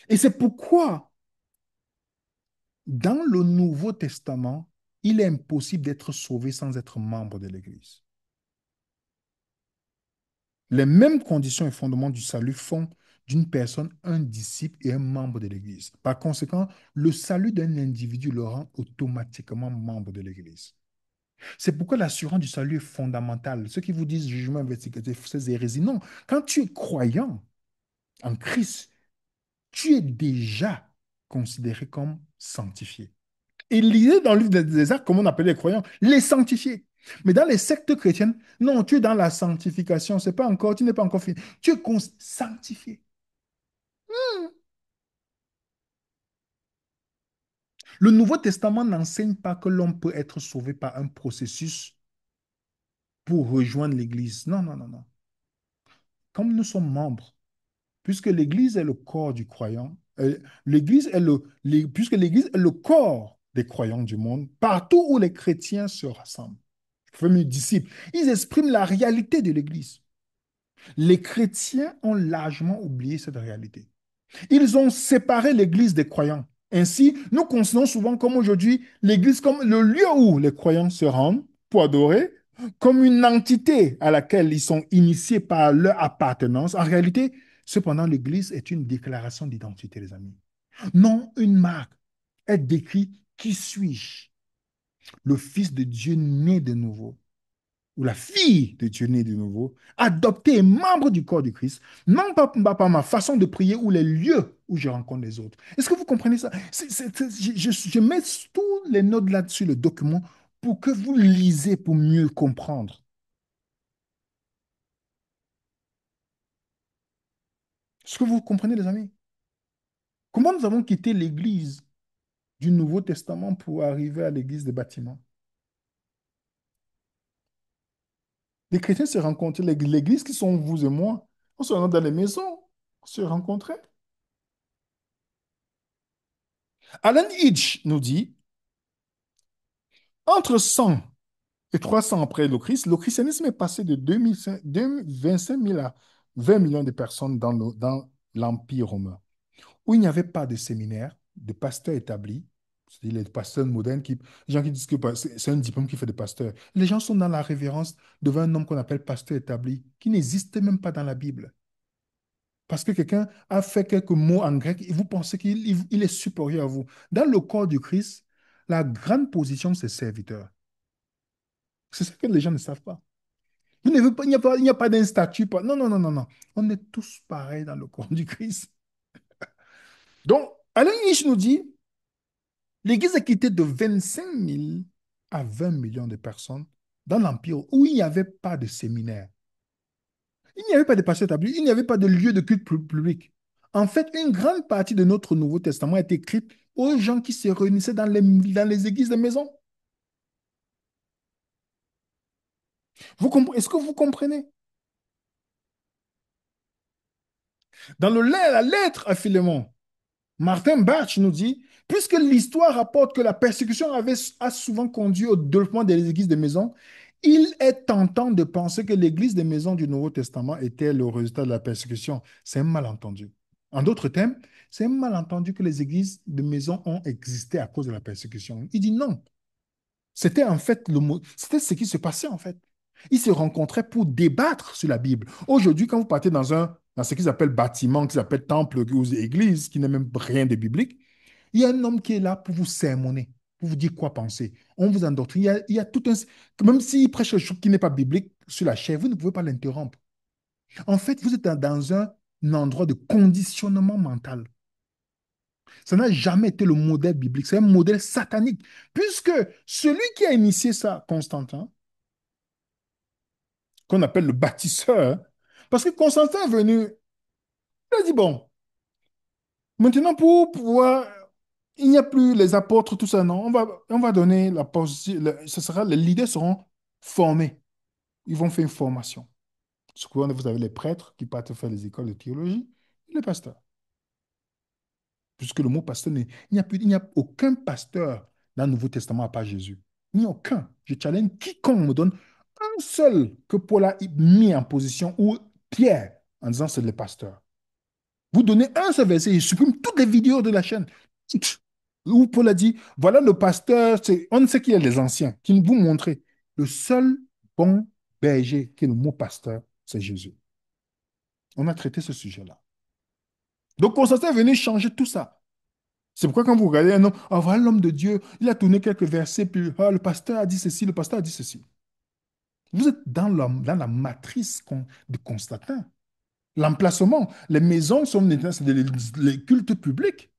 Et c'est pourquoi, dans le Nouveau Testament, il est impossible d'être sauvé sans être membre de l'Église. Les mêmes conditions et fondements du salut font d'une personne un disciple et un membre de l'Église. Par conséquent, le salut d'un individu le rend automatiquement membre de l'Église. C'est pourquoi l'assurance du salut est fondamentale. Ceux qui vous disent jugement investigatif, c'est hérésie. Non, quand tu es croyant en Christ, tu es déjà considéré comme sanctifié. Et l'idée dans le livre des Actes, comme on appelle les croyants, les sanctifiés. Mais dans les sectes chrétiennes, non, tu es dans la sanctification. C'est pas encore, tu n'es pas encore fini. Tu es sanctifié. Le Nouveau Testament n'enseigne pas que l'homme peut être sauvé par un processus pour rejoindre l'Église. Non, non, non, non. Comme nous sommes membres, puisque l'Église est le corps du croyant, l'Église est puisque l'Église est le corps des croyants du monde, partout où les chrétiens se rassemblent, fameux disciples, ils expriment la réalité de l'Église. Les chrétiens ont largement oublié cette réalité. Ils ont séparé l'Église des croyants. Ainsi, nous considérons souvent comme aujourd'hui l'Église comme le lieu où les croyants se rendent pour adorer, comme une entité à laquelle ils sont initiés par leur appartenance. En réalité, cependant, l'Église est une déclaration d'identité, les amis. Non une marque. Elle décrit qui suis-je, le Fils de Dieu né de nouveau ou la fille de Dieu née de nouveau, adoptée et membre du corps du Christ, non pas par ma façon de prier ou les lieux où je rencontre les autres. Est-ce que vous comprenez ça? Je mets tous les notes là sur le document pour que vous lisez pour mieux comprendre. Est-ce que vous comprenez, les amis? Comment nous avons quitté l'Église du Nouveau Testament pour arriver à l'Église des bâtiments? Les chrétiens se rencontrent, l'Église qui sont vous et moi, on se rencontre dans les maisons, on se rencontrait. Alan Hitch nous dit, entre 100 et 300 après le Christ, le christianisme est passé de 25 000 à 20 millions de personnes dans l'Empire romain, où il n'y avait pas de séminaire, de pasteurs établis, c'est-à-dire les pasteurs modernes, les gens qui disent que c'est un diplôme qui fait de pasteur. Les gens sont dans la révérence devant un homme qu'on appelle pasteur établi, qui n'existe même pas dans la Bible. Parce que quelqu'un a fait quelques mots en grec et vous pensez qu'il est supérieur à vous. Dans le corps du Christ, la grande position, c'est serviteur. C'est ça que les gens ne savent pas. Vous ne veux pas, il n'y a pas d'un statut. Non, non, non, non, non. On est tous pareils dans le corps du Christ. Donc, Alain Hirsch nous dit, l'Église est quittée de 25 000 à 20 millions de personnes dans l'Empire où il n'y avait pas de séminaire. Il n'y avait pas de pasteur établi, il n'y avait pas de lieu de culte public. En fait, une grande partie de notre Nouveau Testament est écrite aux gens qui se réunissaient dans les églises de maison. Est-ce que vous comprenez? Dans la lettre à Philémon, Martin Bach nous dit, puisque l'histoire rapporte que la persécution a souvent conduit au développement des églises de maison, il est tentant de penser que l'église des maisons du Nouveau Testament était le résultat de la persécution. C'est un malentendu. En d'autres termes, c'est un malentendu que les églises de maison ont existé à cause de la persécution. Il dit non. C'était en fait c'était ce qui se passait en fait. Ils se rencontraient pour débattre sur la Bible. Aujourd'hui, quand vous partez dans ce qu'ils appellent bâtiment, qu'ils appellent temple ou église, qui n'est même rien de biblique, il y a un homme qui est là pour vous sermonner, pour vous dire quoi penser. On vous endoctrine. Il y a tout un... Même s'il prêche quelque chose qui n'est pas biblique sur la chair, vous ne pouvez pas l'interrompre. En fait, vous êtes dans un endroit de conditionnement mental. Ça n'a jamais été le modèle biblique, c'est un modèle satanique. Puisque celui qui a initié ça, Constantin, qu'on appelle le bâtisseur, parce que Constantin est venu, il a dit, bon, maintenant pour pouvoir, il n'y a plus les apôtres, tout ça, non, on va donner la position, les leaders seront formés, ils vont faire une formation. Ce que vous avez les prêtres qui partent faire les écoles de théologie, et les pasteurs. Puisque le mot pasteur, il n'y a aucun pasteur dans le Nouveau Testament à part Jésus. Il n'y a aucun. Je challenge quiconque me donne un seul que Paul a mis en position ou Pierre en disant c'est le pasteur. Vous donnez un seul verset, il supprime toutes les vidéos de la chaîne. Où Paul a dit, voilà le pasteur, on ne sait qui est les anciens, qui vous montrer. Le seul bon berger qui est le mot pasteur, c'est Jésus. On a traité ce sujet-là. Donc Constantin est venu changer tout ça. C'est pourquoi quand vous regardez un homme, ah, voilà l'homme de Dieu, il a tourné quelques versets, puis ah, le pasteur a dit ceci, le pasteur a dit ceci. Vous êtes dans la matrice de Constantin. L'emplacement, les maisons sont maintenant c'est les cultes publics.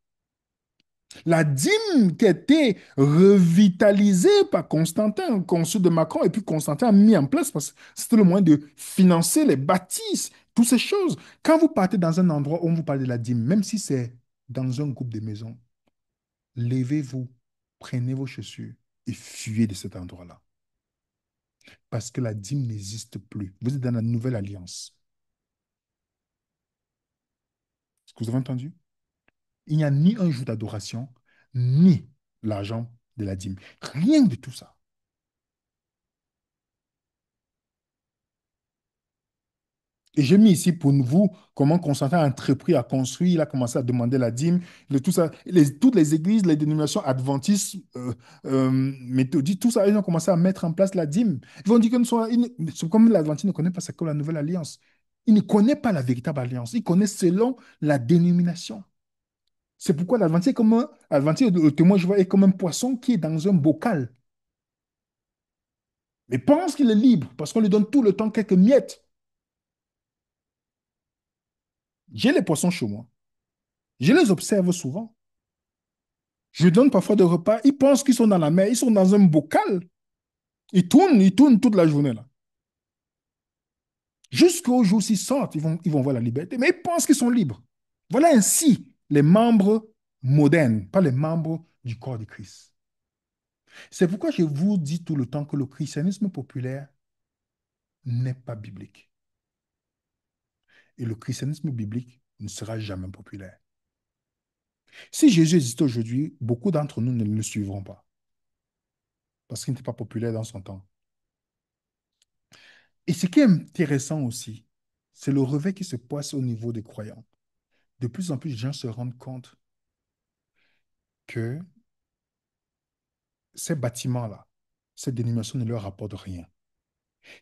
La dîme qui a été revitalisée par Constantin, consul de Macron, et puis Constantin a mis en place parce que c'était le moyen de financer les bâtisses, toutes ces choses. Quand vous partez dans un endroit où on vous parle de la dîme, même si c'est dans un groupe de maisons, levez-vous, prenez vos chaussures et fuyez de cet endroit-là. Parce que la dîme n'existe plus. Vous êtes dans la nouvelle alliance. Est-ce que vous avez entendu? Il n'y a ni un jour d'adoration, ni l'argent de la dîme. Rien de tout ça. Et j'ai mis ici pour vous comment Constantin a entrepris à construire, il a commencé à demander la dîme, tout ça. Toutes les églises, les dénominations adventistes, méthodistes, tout ça, ils ont commencé à mettre en place la dîme. Ils vont dire que c'est comme l'adventiste ne connaît pas, c'est comme la nouvelle alliance. Il ne connaît pas la véritable alliance, il connaît selon la dénomination. C'est pourquoi l'adventiste est comme l'adventiste, le témoin, je vois, est comme un poisson qui est dans un bocal. Mais pense qu'il est libre parce qu'on lui donne tout le temps quelques miettes. J'ai les poissons chez moi. Je les observe souvent. Je lui donne parfois des repas. Ils pensent qu'ils sont dans la mer. Ils sont dans un bocal. Ils tournent toute la journée là. Jusqu'au jour où ils sortent, ils vont voir la liberté. Mais ils pensent qu'ils sont libres. Voilà ainsi les membres modernes, pas les membres du corps de Christ. C'est pourquoi je vous dis tout le temps que le christianisme populaire n'est pas biblique. Et le christianisme biblique ne sera jamais populaire. Si Jésus existait aujourd'hui, beaucoup d'entre nous ne le suivront pas parce qu'il n'était pas populaire dans son temps. Et ce qui est intéressant aussi, c'est le réveil qui se passe au niveau des croyants. De plus en plus de gens se rendent compte que ces bâtiments-là, cette dénomination ne leur rapporte rien.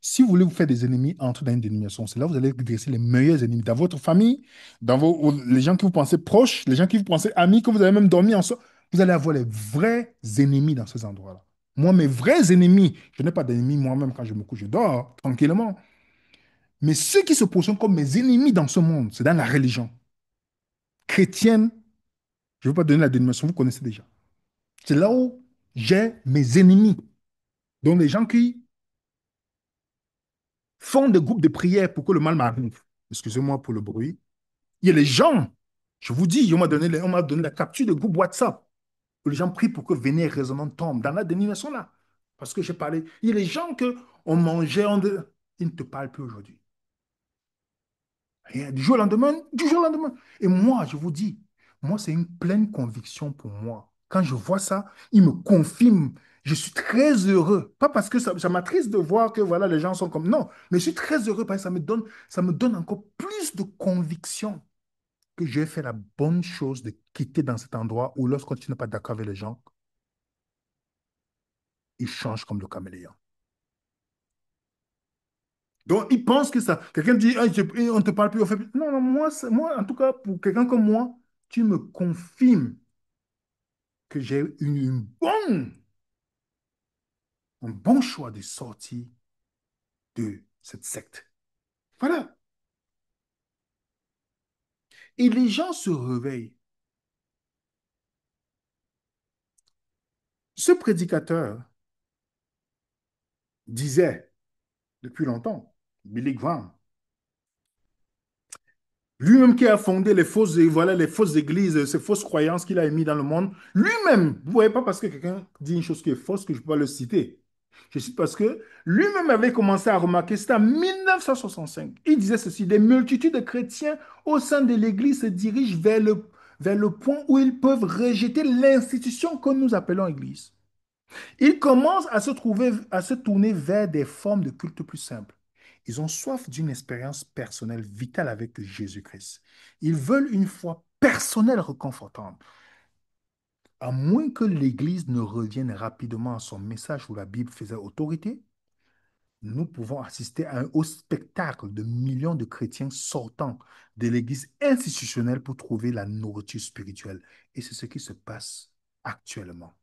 Si vous voulez vous faire des ennemis, entrez dans une dénomination. C'est là que vous allez dresser les meilleurs ennemis dans votre famille, les gens que vous pensez proches, les gens que vous pensez amis, que vous avez même dormi ensemble. Vous allez avoir les vrais ennemis dans ces endroits-là. Moi, mes vrais ennemis, je n'ai pas d'ennemis moi-même quand je me couche, je dors tranquillement. Mais ceux qui se positionnent comme mes ennemis dans ce monde, c'est dans la religion chrétienne. Je ne veux pas donner la dénomination, vous connaissez déjà. C'est là où j'ai mes ennemis. Donc, les gens qui font des groupes de prière pour que le mal m'arrive. Excusez-moi pour le bruit. Il y a les gens, je vous dis, on m'a donné la capture de groupe WhatsApp où les gens prient pour que Vénère résonante tombe dans la dénomination là. Parce que j'ai parlé. Il y a les gens que on mangeait, ils ne te parlent plus aujourd'hui. Rien. Du jour au lendemain, du jour au lendemain. Et moi, je vous dis, moi, c'est une pleine conviction pour moi. Quand je vois ça, il me confirme. Je suis très heureux. Pas parce que ça m'attriste de voir que voilà, les gens sont comme. Non, mais je suis très heureux parce que ça me donne encore plus de conviction que j'ai fait la bonne chose de quitter dans cet endroit où lorsque tu n'es pas d'accord avec les gens, ils changent comme le caméléon. Donc, ils pensent que ça. Quelqu'un dit, ah, on ne te parle plus, on fait plus. Non, non, moi, moi, en tout cas, pour quelqu'un comme moi, tu me confirmes que j'ai eu un bon choix de sortie de cette secte. Voilà. Et les gens se réveillent. Ce prédicateur disait depuis longtemps, Billy Graham, lui-même qui a fondé voilà, les fausses églises, ces fausses croyances qu'il a émises dans le monde, lui-même, vous ne voyez pas parce que quelqu'un dit une chose qui est fausse que je ne peux pas le citer. Je cite parce que lui-même avait commencé à remarquer, c'était en 1965. Il disait ceci, des multitudes de chrétiens au sein de l'Église se dirigent vers le point où ils peuvent rejeter l'institution que nous appelons Église. Ils commencent à se tourner vers des formes de culte plus simples. Ils ont soif d'une expérience personnelle vitale avec Jésus-Christ. Ils veulent une foi personnelle réconfortante. À moins que l'Église ne revienne rapidement à son message où la Bible faisait autorité, nous pouvons assister au spectacle de millions de chrétiens sortant de l'Église institutionnelle pour trouver la nourriture spirituelle. Et c'est ce qui se passe actuellement.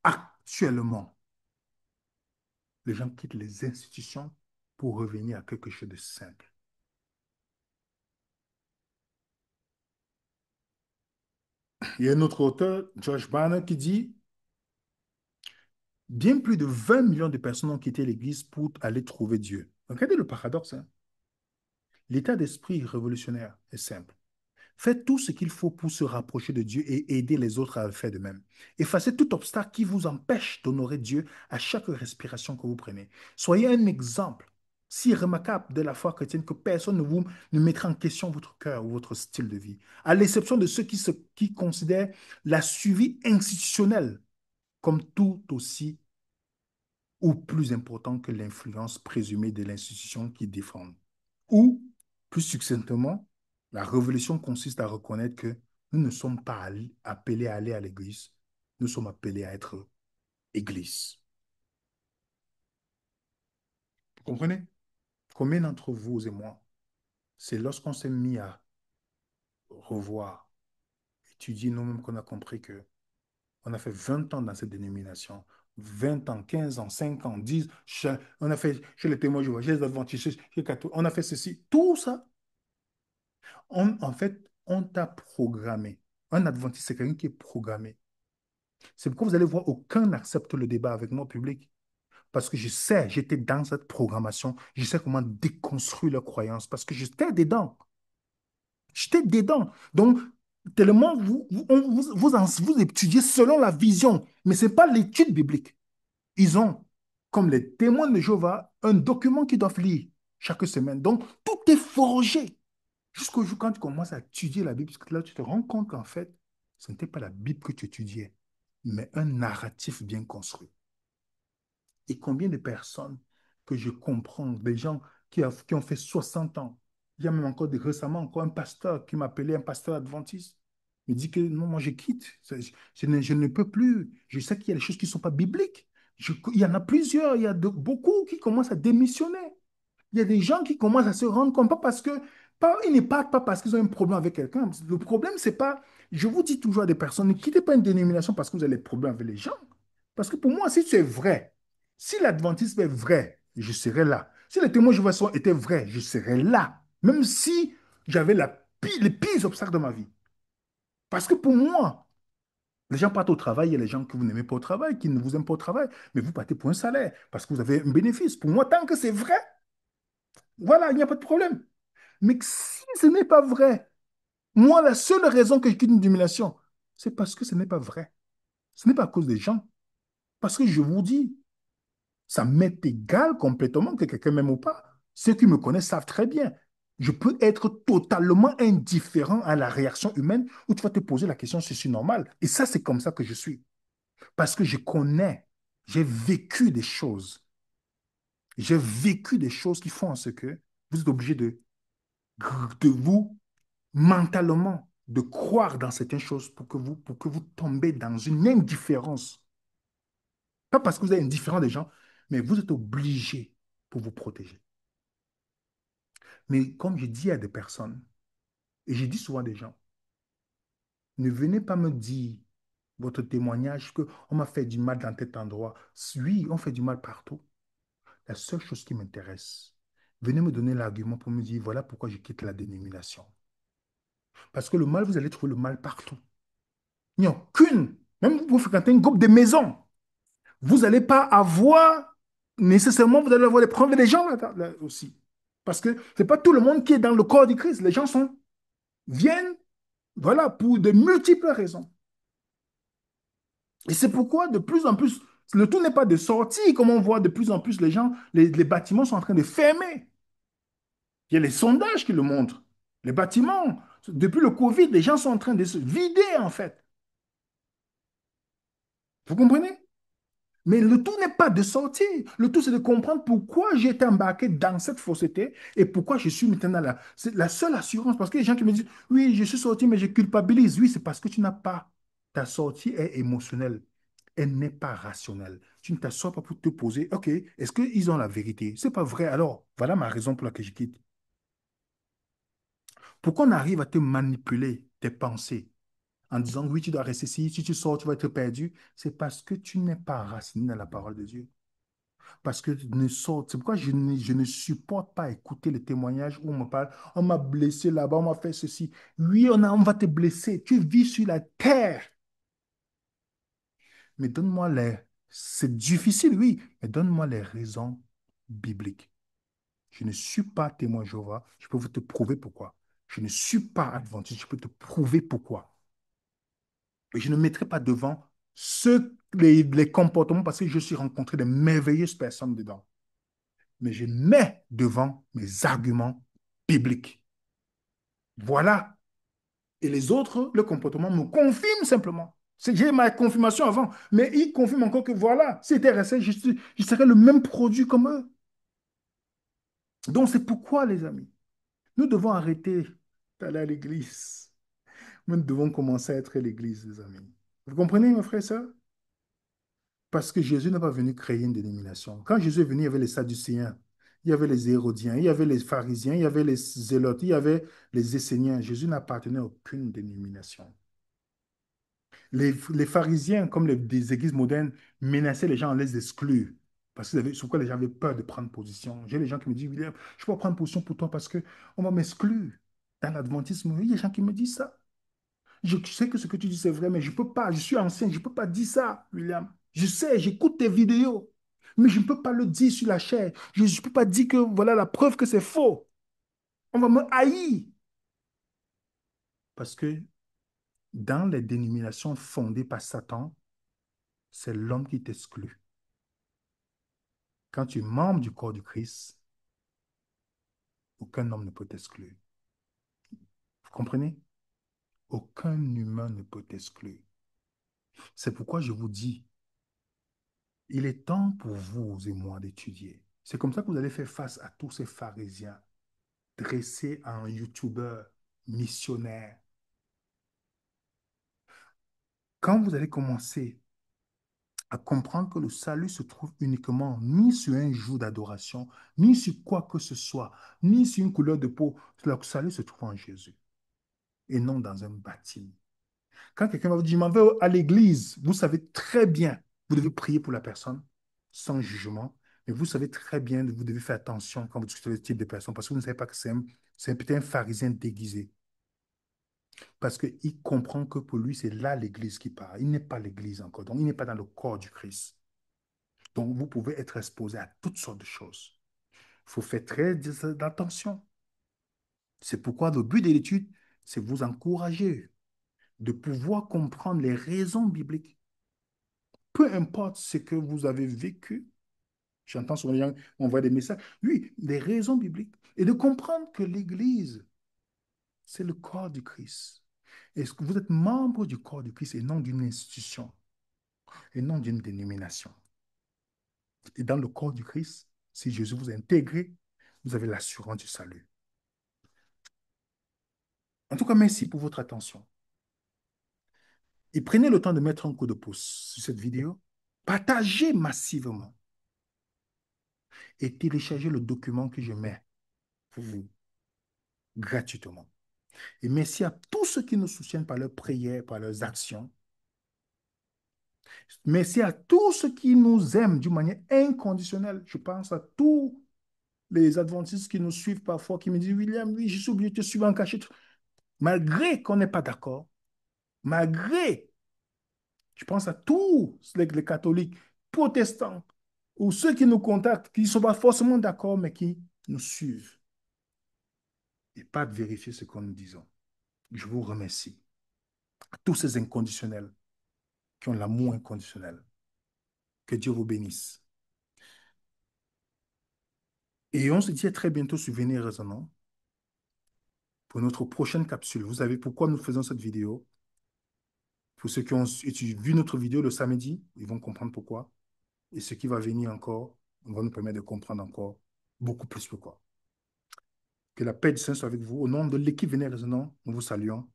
Actuellement, les gens quittent les institutions pour revenir à quelque chose de simple. Il y a un autre auteur, George Barna, qui dit, bien plus de 20 millions de personnes ont quitté l'Église pour aller trouver Dieu. Regardez le paradoxe, hein. L'état d'esprit révolutionnaire est simple. Faites tout ce qu'il faut pour se rapprocher de Dieu et aider les autres à le faire de même. Effacez tout obstacle qui vous empêche d'honorer Dieu à chaque respiration que vous prenez. Soyez un exemple si remarquable de la foi chrétienne que personne ne mettra en question votre cœur ou votre style de vie, à l'exception de ceux qui considèrent la suivi institutionnelle comme tout aussi ou plus important que l'influence présumée de l'institution qu'ils défendent. Ou, plus succinctement, la révolution consiste à reconnaître que nous ne sommes pas appelés à aller à l'église, nous sommes appelés à être église. Vous comprenez? Combien d'entre vous et moi, c'est lorsqu'on s'est mis à revoir, étudier nous-mêmes qu'on a compris que on a fait 20 ans dans cette dénomination. 20 ans, 15 ans, 5 ans, 10, on a fait chez les témoins Jéhovah, chez les adventistes, chez les catholiques, on a fait ceci. Tout ça, en fait, on t'a programmé. Un adventiste, c'est quelqu'un qui est programmé. C'est pourquoi vous allez voir, aucun n'accepte le débat avec moi public. Parce que je sais, j'étais dans cette programmation, je sais comment déconstruire leurs croyances, parce que j'étais dedans. J'étais dedans. Donc, tellement vous étudiez selon la vision, mais ce n'est pas l'étude biblique. Ils ont, comme les témoins de Jéhovah, un document qu'ils doivent lire chaque semaine. Donc, tout est forgé. Jusqu'au jour quand tu commences à étudier la Bible, parce que là, tu te rends compte qu'en fait, ce n'était pas la Bible que tu étudiais, mais un narratif bien construit. Et combien de personnes que je comprends, des gens qui ont fait 60 ans, il y a même encore récemment encore un pasteur qui m'appelait un pasteur adventiste. Il me dit que non, moi je quitte, je ne peux plus. Je sais qu'il y a des choses qui ne sont pas bibliques. Il y en a plusieurs, il y a beaucoup qui commencent à démissionner. Il y a des gens qui commencent à se rendre compte, pas parce que, ils ne partent pas parce qu'ils ont un problème avec quelqu'un. Le problème, c'est pas, je vous dis toujours à des personnes, ne quittez pas une dénomination parce que vous avez des problèmes avec les gens. Parce que pour moi, si c'est vrai, si l'adventisme est vrai, je serai là. Si les témoins de Jéhovah étaient vrais, je serais là. Même si j'avais les pires obstacles de ma vie. Parce que pour moi, les gens partent au travail, il y a les gens que vous n'aimez pas au travail, qui ne vous aiment pas au travail, mais vous partez pour un salaire, parce que vous avez un bénéfice. Pour moi, tant que c'est vrai, voilà, il n'y a pas de problème. Mais si ce n'est pas vrai, moi, la seule raison que je quitte une domination, c'est parce que ce n'est pas vrai. Ce n'est pas à cause des gens. Parce que je vous dis, ça m'est égal complètement que quelqu'un m'aime ou pas. Ceux qui me connaissent savent très bien. Je peux être totalement indifférent à la réaction humaine où tu vas te poser la question si c'est normal. Et ça, c'est comme ça que je suis. Parce que je connais, j'ai vécu des choses. J'ai vécu des choses qui font en ce que vous êtes obligé de vous mentalement de croire dans certaines choses pour que vous tombez dans une indifférence. Pas parce que vous êtes indifférent des gens, mais vous êtes obligé pour vous protéger. Mais comme je dis à des personnes, et je dis souvent à des gens, ne venez pas me dire votre témoignage qu'on m'a fait du mal dans tel endroit. Oui, on fait du mal partout. La seule chose qui m'intéresse, venez me donner l'argument pour me dire, voilà pourquoi je quitte la dénomination. Parce que le mal, vous allez trouver le mal partout. Il n'y a aucune, même vous fréquentez une groupe de maisons, vous n'allez pas avoir nécessairement, vous allez avoir des problèmes des gens là aussi. Parce que ce n'est pas tout le monde qui est dans le corps du Christ. Les gens viennent, voilà, pour de multiples raisons. Et c'est pourquoi de plus en plus, le tout n'est pas de sortir, comme on voit de plus en plus les gens, les bâtiments sont en train de fermer. Il y a les sondages qui le montrent. Les bâtiments, depuis le Covid, les gens sont en train de se vider en fait. Vous comprenez? Mais le tout n'est pas de sortir. Le tout, c'est de comprendre pourquoi j'ai été embarqué dans cette fausseté et pourquoi je suis maintenant là. C'est la seule assurance. Parce que les gens qui me disent, oui, je suis sorti, mais je culpabilise. Oui, c'est parce que tu n'as pas. Ta sortie est émotionnelle. Elle n'est pas rationnelle. Tu ne t'assois pas pour te poser, OK, est-ce qu'ils ont la vérité? C'est pas vrai. Alors, voilà ma raison pour laquelle je quitte. Pourquoi on arrive à te manipuler tes pensées en disant, oui, tu dois rester ici, si tu sors, tu vas être perdu? C'est parce que tu n'es pas enraciné dans la parole de Dieu. Parce que ne sort, c'est pourquoi je ne supporte pas écouter les témoignages où on me parle, on m'a blessé là-bas, on m'a fait ceci. Oui, on va te blesser. Tu vis sur la terre. Mais donne-moi les... C'est difficile, oui, mais donne-moi les raisons bibliques. Je ne suis pas témoin Jéhovah. Je peux vous te prouver pourquoi. Je ne suis pas adventiste. Je peux te prouver pourquoi. Et je ne mettrai pas devant les comportements parce que je suis rencontré de merveilleuses personnes dedans. Mais je mets devant mes arguments bibliques. Voilà. Et les autres, le comportement me confirme simplement. J'ai ma confirmation avant, mais il confirme encore que voilà, si c'était resté, je serais le même produit comme eux. Donc c'est pourquoi, les amis, nous devons arrêter d'aller à l'église. Nous devons commencer à être l'église, les amis. Vous comprenez, mes frères et sœurs? Parce que Jésus n'est pas venu créer une dénomination. Quand Jésus est venu, il y avait les Sadducéens, il y avait les Hérodiens, il y avait les pharisiens, il y avait les Zélotes, il y avait les Esséniens. Jésus n'appartenait à aucune dénomination. Les pharisiens, comme des églises modernes, menaçaient les gens à les exclure. Parce que c'est pourquoi les gens avaient peur de prendre position. J'ai des gens qui me disent, William, je peux pas prendre position pour toi parce qu'on va m'exclure. Dans l'adventisme, il y a des gens qui me disent ça. Je sais que ce que tu dis, c'est vrai, mais je ne peux pas. Je suis ancien, je ne peux pas dire ça, William. Je sais, j'écoute tes vidéos, mais je ne peux pas le dire sur la chair. Je ne peux pas dire que voilà la preuve que c'est faux. On va me haïr. Parce que dans les dénominations fondées par Satan, c'est l'homme qui t'exclut. Quand tu es membre du corps du Christ, aucun homme ne peut t'exclure. Vous comprenez? Aucun humain ne peut t'exclure. C'est pourquoi je vous dis, il est temps pour vous et moi d'étudier. C'est comme ça que vous allez faire face à tous ces pharisiens dressés en youtubeur missionnaire. Quand vous allez commencer à comprendre que le salut se trouve uniquement ni sur un jour d'adoration, ni sur quoi que ce soit, ni sur une couleur de peau, le salut se trouve en Jésus et non dans un bâtiment. Quand quelqu'un va vous dire, je m'en vais à l'église, vous savez très bien, vous devez prier pour la personne sans jugement, mais vous savez très bien, vous devez faire attention quand vous discutez de ce type de personne parce que vous ne savez pas que c'est peut-être un pharisien déguisé. Parce qu'il comprend que pour lui, c'est là l'église qui parle. Il n'est pas l'église encore, donc il n'est pas dans le corps du Christ. Donc vous pouvez être exposé à toutes sortes de choses. Il faut faire très attention. C'est pourquoi le but de l'étude, c'est vous encourager de pouvoir comprendre les raisons bibliques. Peu importe ce que vous avez vécu, j'entends souvent les gens envoyer des messages, oui, des raisons bibliques, et de comprendre que l'Église, c'est le corps du Christ. Est-ce que vous êtes membre du corps du Christ et non d'une institution, et non d'une dénomination? Et dans le corps du Christ, si Jésus vous a intégré, vous avez l'assurance du salut. En tout cas, merci pour votre attention. Et prenez le temps de mettre un coup de pouce sur cette vidéo. Partagez massivement et téléchargez le document que je mets pour vous gratuitement. Et merci à tous ceux qui nous soutiennent par leurs prières, par leurs actions. Merci à tous ceux qui nous aiment d'une manière inconditionnelle. Je pense à tous les adventistes qui nous suivent parfois, qui me disent, William, oui, je suis obligé de te suivre en cachette. Malgré qu'on n'est pas d'accord, malgré, je pense à tous les catholiques, protestants, ou ceux qui nous contactent, qui ne sont pas forcément d'accord, mais qui nous suivent. Et pas de vérifier ce que nous disons. Je vous remercie. À tous ces inconditionnels qui ont l'amour inconditionnel. Que Dieu vous bénisse. Et on se dit à très bientôt sur Venez Raisonnant pour notre prochaine capsule. Vous savez pourquoi nous faisons cette vidéo? Pour ceux qui ont vu notre vidéo le samedi, ils vont comprendre pourquoi. Et ce qui va venir encore, on va nous permettre de comprendre encore beaucoup plus pourquoi. Que la paix du Seigneur soit avec vous. Au nom de l'équipe Venez Raisonnant, nous vous saluons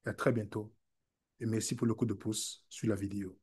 et à très bientôt. Et merci pour le coup de pouce sur la vidéo.